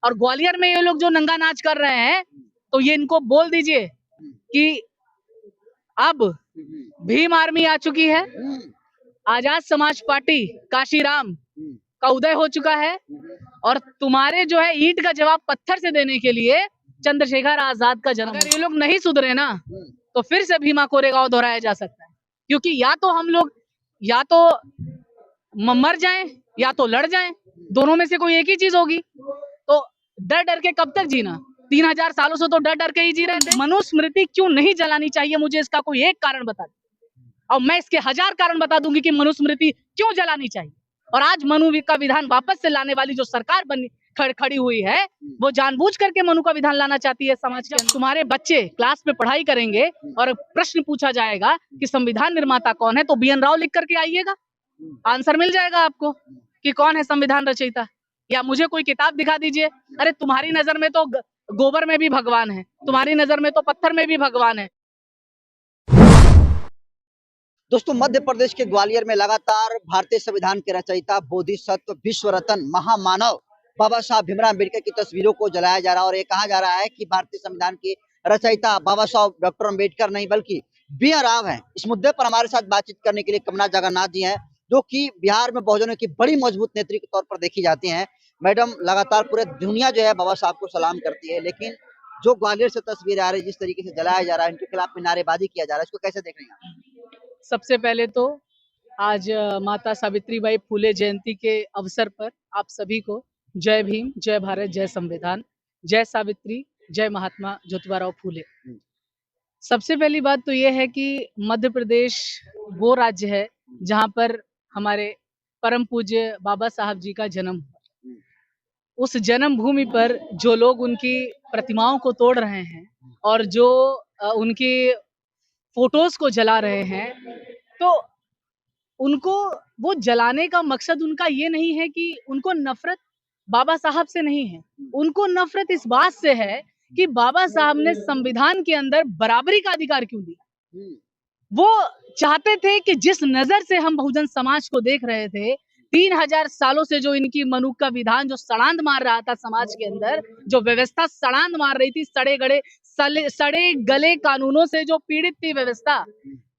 और ग्वालियर में ये लोग जो नंगा नाच कर रहे हैं, तो ये इनको बोल दीजिए कि अब भीम आर्मी आ चुकी है, आजाद समाज पार्टी काशीराम का उदय हो चुका है, और तुम्हारे जो है ईंट का जवाब पत्थर से देने के लिए चंद्रशेखर आजाद का जन्म। अगर ये लोग नहीं सुधरे ना, तो फिर से भीमा कोरेगांव दोहराया जा सकता है, क्योंकि या तो हम लोग या तो मर जाएं या तो लड़ जाएं, दोनों में से कोई एक ही चीज होगी। तो डर डर के कब तक जीना? 3000 सालों से तो डर डर के ही जी रहे थे। मनुस्मृति क्यों नहीं जलानी चाहिए, मुझे इसका कोई एक कारण बता दो, और मैं इसके 1000 कारण बता दूंगी कि मनुस्मृति क्यों जलानी चाहिए। और आज मनु का विधान वापस से लाने वाली जो सरकार बनी खड़ी हुई है, वो जानबूझ करके मनु का विधान लाना चाहती है समाज के। तुम्हारे बच्चे क्लास में पढ़ाई करेंगे और प्रश्न पूछा जाएगा कि संविधान निर्माता कौन है, तो BN राव लिख करके आइएगा, आंसर मिल जाएगा आपको कि कौन है संविधान रचयिता। या मुझे कोई किताब दिखा दीजिए, अरे तुम्हारी नजर में तो गोबर में भी भगवान है, तुम्हारी नजर में तो पत्थर में भी भगवान है। दोस्तों, मध्य प्रदेश के ग्वालियर में लगातार भारतीय संविधान के रचयिता, बोधिसत्व, विश्व रत्न, महामानव बाबा साहब भीमराव अम्बेडकर की तस्वीरों को जलाया जा रहा है। और ये कहा जा रहा है कि भारतीय संविधान के रचयिता बाबा साहब डॉक्टर अम्बेडकर नहीं बल्कि BN राव हैं। इस मुद्दे पर हमारे साथ बातचीत करने के लिए कमला जगन्नाथ जी हैं, जो कि बिहार में बहुजनों की बड़ी मजबूत नेत्री के तौर पर देखी जाती हैं। मैडम, लगातार पूरे दुनिया जो है बाबा साहब को सलाम करती है, लेकिन जो ग्वालियर से तस्वीर आ रही है, जिस तरीके से जलाया जा रहा है, इनके खिलाफ नारेबाजी किया जा रहा है, इसको कैसे देख रहे हैं आप? सबसे पहले तो आज माता सावित्रीबाई फुले जयंती के अवसर पर आप सभी को जय भीम, जय भारत, जय संविधान, जय सावित्री, जय महात्मा ज्योतिबा फूले। सबसे पहली बात तो ये है कि मध्य प्रदेश वो राज्य है जहाँ पर हमारे परम पूज्य बाबा साहब जी का जन्म हुआ। उस जन्मभूमि पर जो लोग उनकी प्रतिमाओं को तोड़ रहे हैं और जो उनकी फोटोज को जला रहे हैं, तो उनको वो जलाने का मकसद उनका ये नहीं है कि उनको नफरत बाबा साहब से नहीं है, उनको नफरत इस बात से है कि बाबा साहब ने संविधान के अंदर बराबरी का अधिकार क्यों दिया। वो चाहते थे कि जिस नजर से हम बहुजन समाज को देख रहे थे, 3000 सालों से जो इनकी मनु का विधान जो सड़ांध मार रहा था समाज के अंदर, जो व्यवस्था सड़ांध मार रही थी, सड़े गले कानूनों से जो पीड़ित थी व्यवस्था,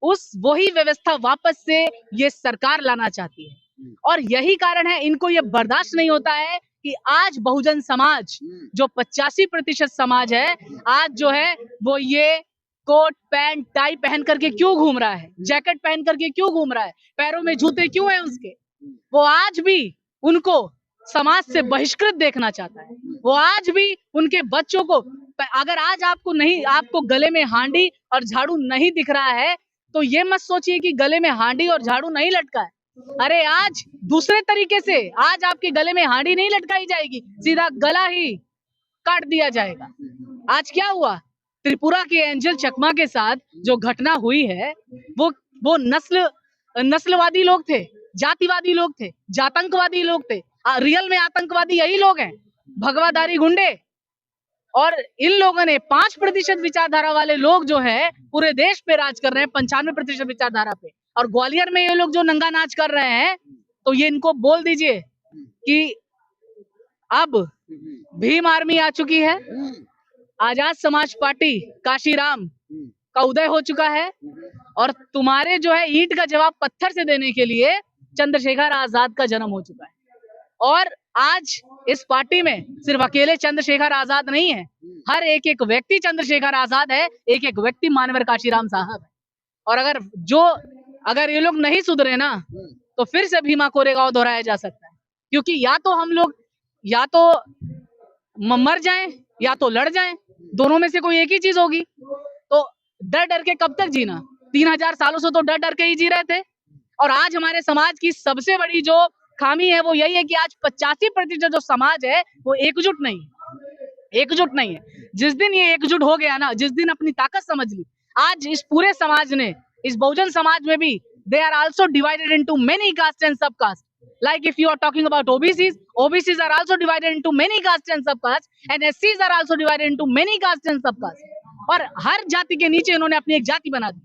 उस वही व्यवस्था वापस से ये सरकार लाना चाहती है। और यही कारण है, इनको ये बर्दाश्त नहीं होता है कि आज बहुजन समाज जो 85% समाज है, आज जो है वो ये कोट पैंट टाई पहन करके क्यों घूम रहा है, जैकेट पहन करके क्यों घूम रहा है, पैरों में जूते क्यों हैं उसके। वो आज भी उनको समाज से बहिष्कृत देखना चाहता है। वो आज भी उनके बच्चों को, अगर आज आपको गले में हांडी और झाड़ू नहीं दिख रहा है, तो ये मत सोचिए कि गले में हांडी और झाड़ू नहीं लटका है। अरे आज दूसरे तरीके से आज आपके गले में हांडी नहीं लटकाई जाएगी, सीधा गला ही काट दिया जाएगा। आज क्या हुआ, त्रिपुरा के एंजल चकमा के साथ जो घटना हुई है, वो नस्लवादी लोग थे, जातिवादी लोग थे, जातंकवादी लोग थे। रियल में आतंकवादी यही लोग हैं, भगवाधारी गुंडे। और इन लोगों ने 5% विचारधारा वाले लोग जो है पूरे देश पे राज कर रहे हैं, 95% विचारधारा पे। और ग्वालियर में ये लोग जो नंगा नाच कर रहे हैं, तो ये इनको बोल दीजिए कि अब भीम आर्मी आ चुकी है, आजाद समाज पार्टी काशीराम का उदय हो चुका है, और तुम्हारे जो है ईंट का जवाब पत्थर से देने के लिए चंद्रशेखर आजाद का जन्म हो चुका है। और आज इस पार्टी में सिर्फ अकेले चंद्रशेखर आजाद नहीं है, हर एक व्यक्ति चंद्रशेखर आजाद है, एक व्यक्ति मानवर काशीराम साहब है। और अगर ये लोग नहीं सुधरे ना, तो फिर से भीमा कोरेगांव दोहराया जा सकता है, क्योंकि या तो हम लोग या तो मर जाएं या तो लड़ जाएं, दोनों में से कोई एक ही चीज होगी। तो डर डर के कब तक जीना? 3000 सालों से तो डर डर के ही जी रहे थे। और आज हमारे समाज की सबसे बड़ी जो खामी है वो यही है कि आज 85% जो समाज है वो एकजुट नहीं है। जिस दिन ये एकजुट हो गया ना, जिस दिन अपनी ताकत समझ ली, आज इस पूरे समाज ने, इस बहुजन समाज में भी, they are also divided into many castes and subcastes. Like if you are talking about OBCs are also divided into many castes and subcastes, and SCs are also divided into many castes and subcastes. और हर जाति के नीचे इन्होंने अपनी एक जाति बना दी।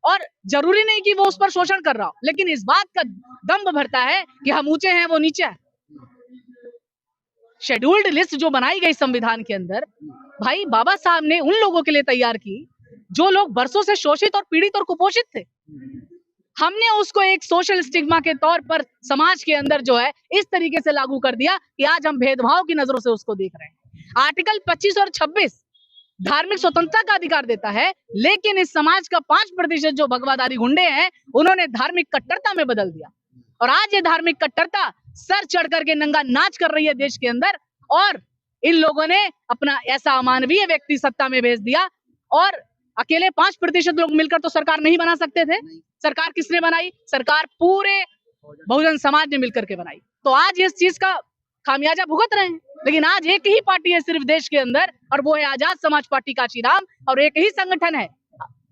और जरूरी नहीं कि वो उस पर शोषण कर रहा हो, लेकिन इस बात का दम्भ भरता है कि हम ऊंचे हैं वो नीचे है। शेड्यूल्ड लिस्ट जो बनाई गई संविधान के अंदर, भाई बाबा साहब ने उन लोगों के लिए तैयार की जो लोग बरसों से शोषित और पीड़ित और कुपोषित थे। हमने उसको एक सोशल स्टिग्मा के तौर पर समाज के अंदर जो है इस तरीके से लागू कर दिया कि आज हम भेदभाव की नजरों से उसको देख रहे हैं। आर्टिकल 25 और 26 धार्मिक स्वतंत्रता का अधिकार देता है, लेकिन इस समाज का 5% जो भगवादारी गुंडे हैं उन्होंने धार्मिक कट्टरता में बदल दिया। और आज ये धार्मिक कट्टरता सर चढ़ करके नंगा नाच कर रही है देश के अंदर, और इन लोगों ने अपना ऐसा अमानवीय व्यक्ति सत्ता में भेज दिया। और अकेले 5% लोग मिलकर तो सरकार नहीं बना सकते थे। सरकार किसने बनाई? सरकार पूरे बहुजन समाज ने मिलकर के बनाई। तो आज इस चीज का खामियाजा भुगत रहे हैं। लेकिन आज एक ही पार्टी है सिर्फ देश के अंदर, और वो है आजाद समाज पार्टी कांशीराम, और एक ही संगठन है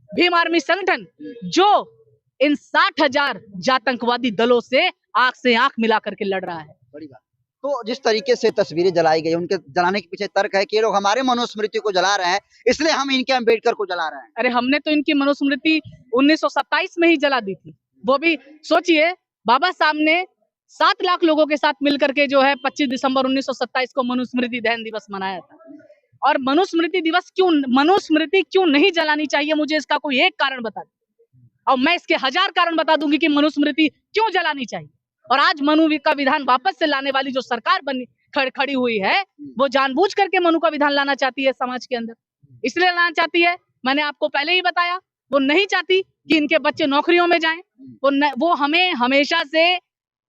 भीम आर्मी संगठन, जो इन 60,000 जातंकवादी दलों से आंख से आंख मिला करके लड़ रहा है। बड़ी बात। तो जिस तरीके से तस्वीरें जलाई गई, उनके जलाने के पीछे तर्क है कि ये लोग हमारे मनुस्मृति को जला रहे हैं, इसलिए हम इनके अम्बेडकर को जला रहे हैं। अरे हमने तो इनकी मनुस्मृति 1927 में ही जला दी थी। वो भी सोचिए, बाबा साहब ने 7 लाख लोगों के साथ मिलकर के जो है 25 दिसंबर 1927 को मनुस्मृति दहन दिवस मनाया था। और मनुस्मृति क्यों नहीं जलानी चाहिए, मुझे इसका कोई एक कारण बता दे, और मैं इसके 1000 कारण बता दूंगी कि मनुस्मृति क्यों जलानी चाहिए। और आज मनु का विधान वापस से लाने वाली जो सरकार बनी खड़ी हुई है, वो जानबूझ करके मनु का विधान लाना चाहती है समाज के अंदर। इसलिए लाना चाहती है, मैंने आपको पहले ही बताया, वो नहीं चाहती कि इनके बच्चे नौकरियों में जाएं। वो हमें हमेशा से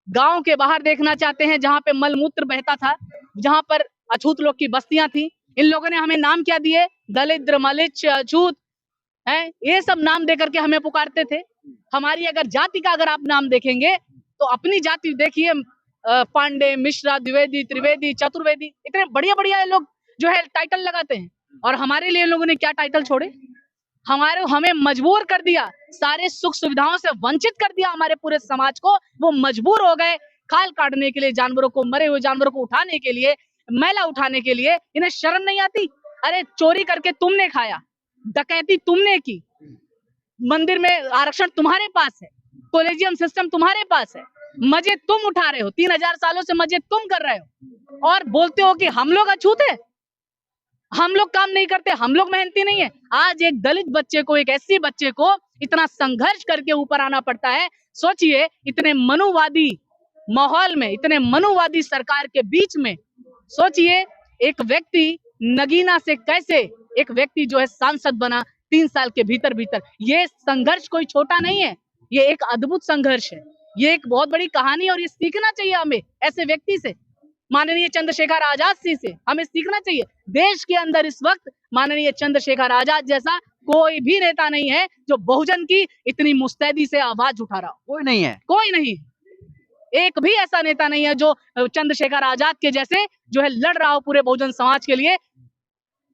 गांव के बाहर देखना चाहते हैं, जहां पे मलमूत्र बहता था, जहां पर अछूत लोग की बस्तियां थी। इन लोगों ने हमें नाम क्या दिए? दलिद्र, मलिच्छ, अछूत है, ये सब नाम देकर के हमें पुकारते थे। हमारी अगर जाति का अगर आप नाम देखेंगे तो अपनी जाति देखिए, पांडे, मिश्रा, द्विवेदी, त्रिवेदी, चतुर्वेदी, इतने बढ़िया लोग जो है टाइटल लगाते हैं। और हमारे लिए लोगों ने क्या टाइटल छोड़े? हमें मजबूर कर दिया, सारे सुख सुविधाओं से वंचित कर दिया हमारे पूरे समाज को। वो मजबूर हो गए खाल काटने के लिए, जानवरों को, मरे हुए जानवरों को उठाने के लिए, मैला उठाने के लिए। इन्हें शर्म नहीं आती? अरे चोरी करके तुमने खाया, डकैती तुमने की, मंदिर में आरक्षण तुम्हारे पास है, कॉलेजियम सिस्टम तुम्हारे पास है, मजे तुम उठा रहे हो, 3000 सालों से मजे तुम कर रहे हो, और बोलते हो कि हम लोग अछूत है, हम लोग काम नहीं करते, हम लोग मेहनती नहीं है। आज एक दलित बच्चे को, एक एससी बच्चे को इतना संघर्ष करके ऊपर आना पड़ता है। सोचिए, इतने मनुवादी माहौल में, इतने मनुवादी सरकार के बीच में, सोचिए एक व्यक्ति नगीना से कैसे एक व्यक्ति जो है सांसद बना 3 साल के भीतर। ये संघर्ष कोई छोटा नहीं है, ये एक अद्भुत संघर्ष है, ये एक बहुत बड़ी कहानी, और ये सीखना चाहिए हमें ऐसे व्यक्ति से, माननीय चंद्रशेखर आजाद से हमें सीखना चाहिए। देश के अंदर इस वक्त माननीय चंद्रशेखर आजाद जैसा कोई भी नेता नहीं है जो बहुजन की इतनी मुस्तैदी से आवाज उठा रहा हो। कोई नहीं है, कोई नहीं, एक भी ऐसा नेता नहीं है जो चंद्रशेखर आजाद के जैसे जो है लड़ रहा हो पूरे बहुजन समाज के लिए।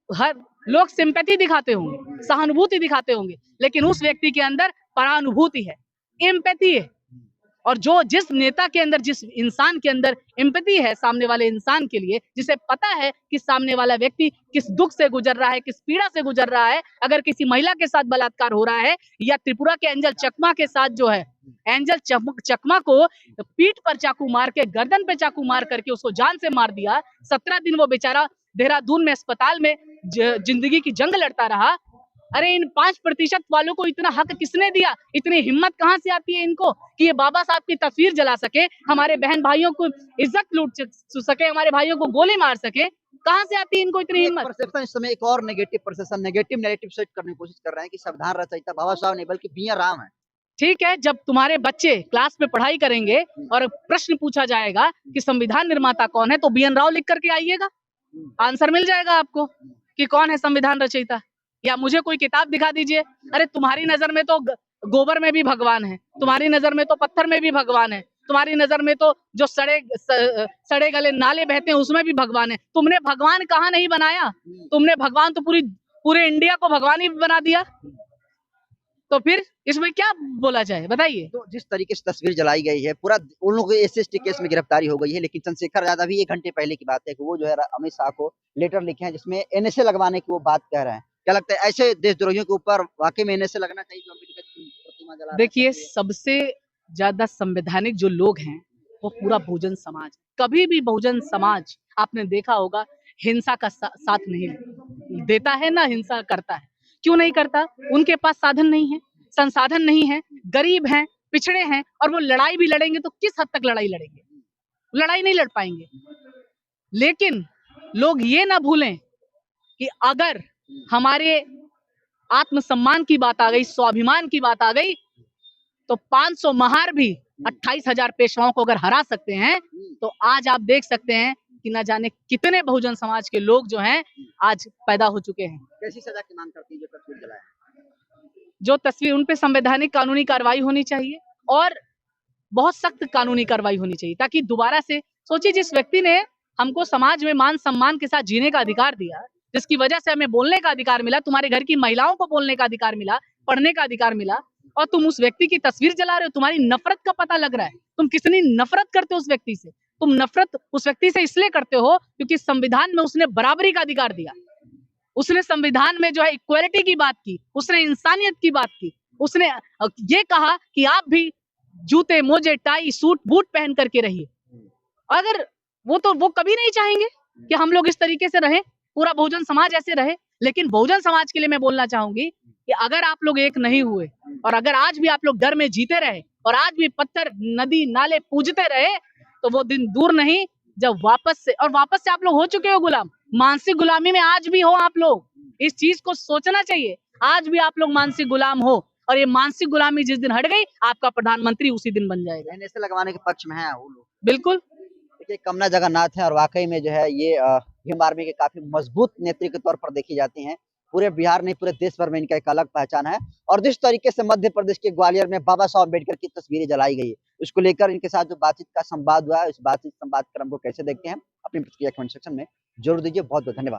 हर लोग सिंपैथी दिखाते होंगे, सहानुभूति दिखाते होंगे, लेकिन उस व्यक्ति के अंदर परानुभूति है, एम्पैथी है। और जो जिस नेता के अंदर, जिस इंसान के अंदर एम्पैथी है सामने वाले इंसान के लिए, जिसे पता है कि सामने वाला व्यक्ति किस दुख से गुजर रहा है, किस पीड़ा से गुजर रहा है, अगर किसी महिला के साथ बलात्कार हो रहा है, या त्रिपुरा के एंजल चकमा के साथ जो है, एंजल चकमा को पीठ पर चाकू मार के, गर्दन पे चाकू मार करके उसको जान से मार दिया। 17 दिन वो बेचारा देहरादून में अस्पताल में जिंदगी की जंग लड़ता रहा। अरे इन 5% वालों को इतना हक किसने दिया? इतनी हिम्मत कहां से आती है इनको कि ये बाबा साहब की तस्वीर जला सके, हमारे बहन भाइयों को इज्जत लूट सके, हमारे भाइयों को गोली मार सके? कहां से आती है इनको इतनी हिम्मत? परसेप्शन इस समय एक और negative perception, negative narrative set करने की कोशिश कर रहे हैं कि संविधान रचयिता बाबा साहब नहीं बल्कि बी आर राम है। ठीक है, जब तुम्हारे बच्चे क्लास में पढ़ाई करेंगे और प्रश्न पूछा जाएगा कि संविधान निर्माता कौन है, तो बी एन राव लिख करके आइएगा, आंसर मिल जाएगा आपको कि कौन है संविधान रचयिता। या मुझे कोई किताब दिखा दीजिए। अरे तुम्हारी नजर में तो गोबर में भी भगवान है, तुम्हारी नजर में तो पत्थर में भी भगवान है, तुम्हारी नजर में तो जो सड़े गले नाले बहते हैं उसमें भी भगवान है। तुमने भगवान कहाँ नहीं बनाया? तुमने भगवान तो पूरे इंडिया को भगवान ही बना दिया। तो फिर इसमें क्या बोला जाए, बताइए। तो जिस तरीके से तस्वीर जलाई गई है, पूरा उन लोगों की एसएसटी केस में गिरफ्तारी हो गई है, लेकिन चंद्रशेखर आजाद अभी 1 घंटे पहले की बात है कि वो जो है अमित शाह को लेटर लिखे हैं जिसमें एनएसए लगवाने की वो बात कह रहे हैं। क्या लगता है ऐसे देशद्रोहियों के ऊपर वाकई में एनएसए लगना चाहिए जो अमेरिका की प्रतिमा जला रहे हैं? देखिए, सबसे ज्यादा संवैधानिक जो लोग हैं वो पूरा बहुजन समाज है। कभी भी बहुजन समाज आपने देखा होगा हिंसा का साथ नहीं देता है, ना हिंसा करता है। क्यों नहीं करता? उनके पास साधन नहीं है, संसाधन नहीं है, गरीब हैं, पिछड़े हैं, और वो लड़ाई भी लड़ेंगे तो किस हद तक लड़ाई लड़ेंगे? लड़ाई नहीं लड़ पाएंगे। लेकिन लोग ये ना भूलें कि अगर हमारे आत्मसम्मान की बात आ गई, स्वाभिमान की बात आ गई, तो 500 महार भी 28,000 पेशवाओं को अगर हरा सकते हैं, तो आज आप देख सकते हैं कि न जाने कितने बहुजन समाज के लोग जो हैं आज पैदा हो चुके हैं। कैसी सजा की मांग करती है जो तस्वीर जलाया? जो तस्वीर, उन पे संवैधानिक कानूनी कार्रवाई होनी चाहिए और बहुत सख्त कानूनी कार्रवाई होनी चाहिए, ताकि दोबारा से सोचिए, जिस व्यक्ति ने हमको समाज में मान सम्मान के साथ जीने का अधिकार दिया, जिसकी वजह से हमें बोलने का अधिकार मिला, तुम्हारे घर की महिलाओं को बोलने का अधिकार मिला, पढ़ने का अधिकार मिला, और तुम उस व्यक्ति की तस्वीर जला रहे हो। तुम्हारी नफरत का पता लग रहा है, तुम कितनी नफरत करते हो उस व्यक्ति से। तुम नफरत उस व्यक्ति से इसलिए करते हो क्योंकि संविधान में उसने बराबरी का अधिकार दिया, उसने संविधान में जो है इक्वालिटी की बात की, उसने इंसानियत की बात की, उसने ये कहा कि आप भी जूते, मोजे, टाई, सूट, बूट पहन करके रहिए। अगर वो कभी नहीं चाहेंगे कि हम लोग इस तरीके से रहें, पूरा बहुजन समाज ऐसे रहे। लेकिन बहुजन समाज के लिए मैं बोलना चाहूंगी कि अगर आप लोग एक नहीं हुए और अगर आज भी आप लोग डर में जीते रहे और आज भी पत्थर, नदी, नाले पूजते रहे, तो वो दिन दूर नहीं जब वापस से आप लोग हो चुके हो गुलाम। मानसिक गुलामी में आज भी हो आप लोग, इस चीज को सोचना चाहिए। आज भी आप लोग मानसिक गुलाम हो, और ये मानसिक गुलामी जिस दिन हट गई, आपका प्रधानमंत्री उसी दिन बन जाएगा। एनएसए लगवाने के पक्ष में है वो लोग। बिल्कुल। देखिए, कमला जगन्नाथ है और वाकई में जो है ये भीम आर्मी के काफी मजबूत नेत्री के तौर पर देखी जाती हैं। पूरे बिहार नहीं, पूरे देश भर में इनका एक अलग पहचान है। और जिस तरीके से मध्य प्रदेश के ग्वालियर में बाबा साहब अम्बेडकर की तस्वीरें जलाई गई है, उसको लेकर इनके साथ जो बातचीत का संवाद हुआ है, उस बातचीत संवाद क्रम को कैसे देखते हैं, अपनी प्रतिक्रिया कमेंट सेक्शन में जरूर दीजिए। बहुत बहुत धन्यवाद।